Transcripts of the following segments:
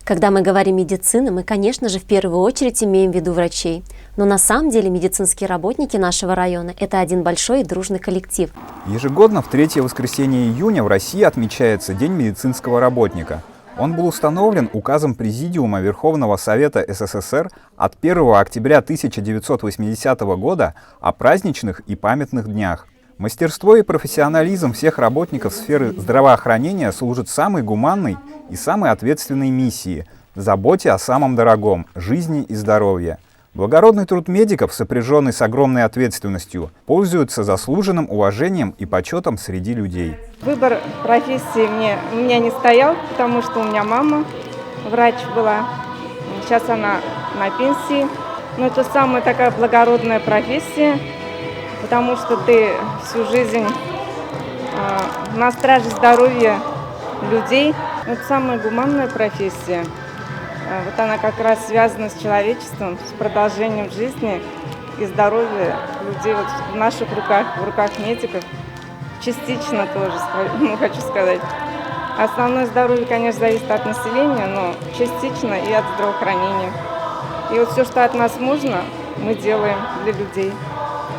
Когда мы говорим медицина, мы, конечно же, в первую очередь имеем в виду врачей. Но на самом деле медицинские работники нашего района – это один большой и дружный коллектив. Ежегодно в третье воскресенье июня в России отмечается День медицинского работника. Он был установлен указом Президиума Верховного Совета СССР от 1 октября 1980 года о праздничных и памятных днях. Мастерство и профессионализм всех работников сферы здравоохранения служат самой гуманной и самой ответственной миссии – заботе о самом дорогом – жизни и здоровье. Благородный труд медиков, сопряженный с огромной ответственностью, пользуется заслуженным уважением и почетом среди людей. Выбор профессии у меня не стоял, потому что у меня мама врач была. Сейчас она на пенсии. Но это самая такая благородная профессия, потому что ты всю жизнь на страже здоровья людей. Это самая гуманная профессия. Вот она как раз связана с человечеством, с продолжением жизни и здоровья людей вот в наших руках, в руках медиков. Частично тоже, хочу сказать. Основное здоровье, конечно, зависит от населения, но частично и от здравоохранения. И вот все, что от нас можно, мы делаем для людей.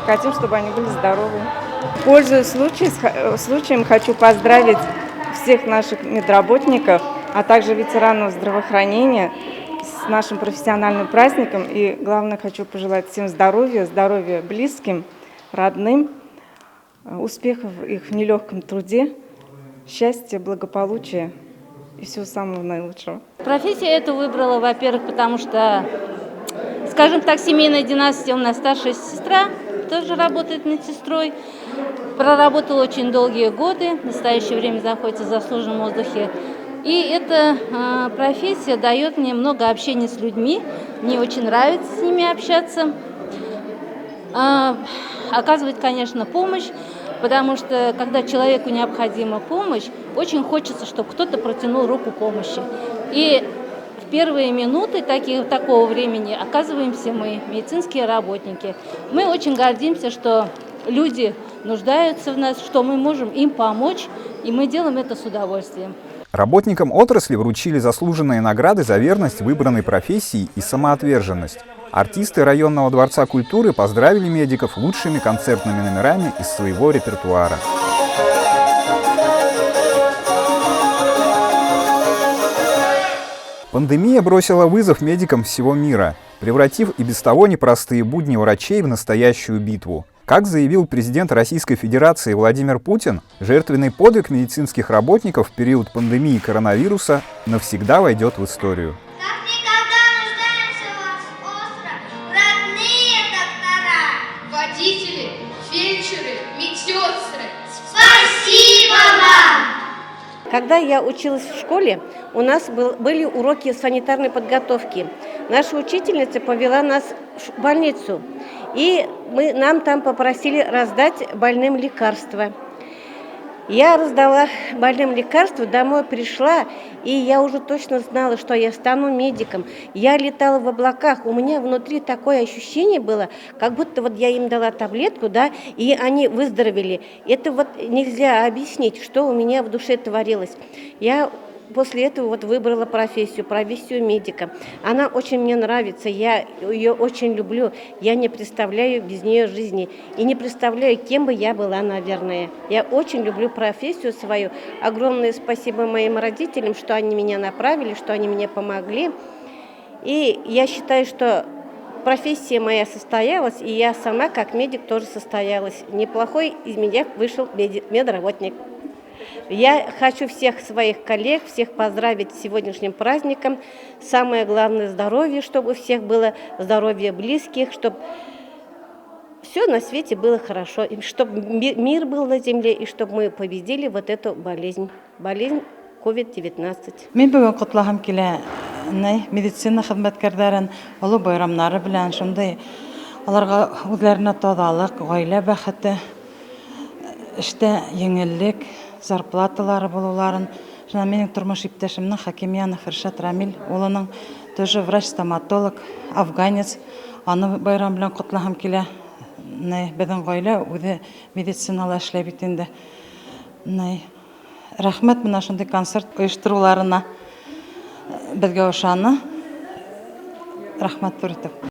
Хотим, чтобы они были здоровы. Пользуясь случаем, хочу поздравить всех наших медработников, а также ветеранов здравоохранения с нашим профессиональным праздником. И главное, хочу пожелать всем здоровья, здоровья близким, родным, успехов их в нелегком труде, счастья, благополучия и всего самого наилучшего. Профессию эту выбрала, во-первых, потому что, скажем так, семейная династия, у нас старшая сестра тоже работает медсестрой, проработала очень долгие годы, в настоящее время находится в заслуженном отдыхе. И эта профессия дает мне много общения с людьми, мне очень нравится с ними общаться, оказывать, конечно, помощь, потому что, когда человеку необходима помощь, очень хочется, чтобы кто-то протянул руку помощи. И в первые минуты такого времени оказываемся мы, медицинские работники. Мы очень гордимся, что люди нуждаются в нас, что мы можем им помочь, и мы делаем это с удовольствием. Работникам отрасли вручили заслуженные награды за верность выбранной профессии и самоотверженность. Артисты районного дворца культуры поздравили медиков лучшими концертными номерами из своего репертуара. Пандемия бросила вызов медикам всего мира, превратив и без того непростые будни врачей в настоящую битву. Как заявил президент Российской Федерации Владимир Путин, жертвенный подвиг медицинских работников в период пандемии коронавируса навсегда войдет в историю. Как никогда нуждаемся в вас остро, родные доктора, водители, фельдшеры, медсестры. Спасибо вам! Когда я училась в школе, у нас были уроки санитарной подготовки. Наша учительница повела нас в больницу, и нам там попросили раздать больным лекарства. Я раздала больным лекарства, домой пришла, и я уже точно знала, что я стану медиком. Я летала в облаках, у меня внутри такое ощущение было, как будто вот я им дала таблетку, да, и они выздоровели. Это вот нельзя объяснить, что у меня в душе творилось. Я после этого выбрала профессию медика. Она очень мне нравится, я ее очень люблю. Я не представляю без нее жизни. И не представляю, кем бы я была, наверное. Я очень люблю профессию свою. Огромное спасибо моим родителям, что они меня направили, что они мне помогли. И я считаю, что профессия моя состоялась, и я сама, как медик, тоже состоялась. Неплохой из меня вышел медработник. Я хочу всех своих коллег, всех поздравить с сегодняшним праздником. Самое главное – здоровье, чтобы у всех было, здоровье близких, чтобы все на свете было хорошо, и чтобы мир был на земле, и чтобы мы победили вот эту болезнь COVID-19. Мен бүгін құтлағым келе медицина хезмәткәрләрен олы байрамнары белән шундый аларга үзләренә тазалык, гаилә бәхете, эштә еңеллек, зарплаталары булуларын, шуңа минем тормыш иптәшемнең Хакимянов Иршат Рамил улының тоже врач-стоматолог, афганец, аны байрам белән құтлағым келе. Безнең гаилә үзе медицинала эшләп бит инде. Рәхмәт менә шундый концерт оештыруларына. безгә ышаны. Рәхмәт Туритов.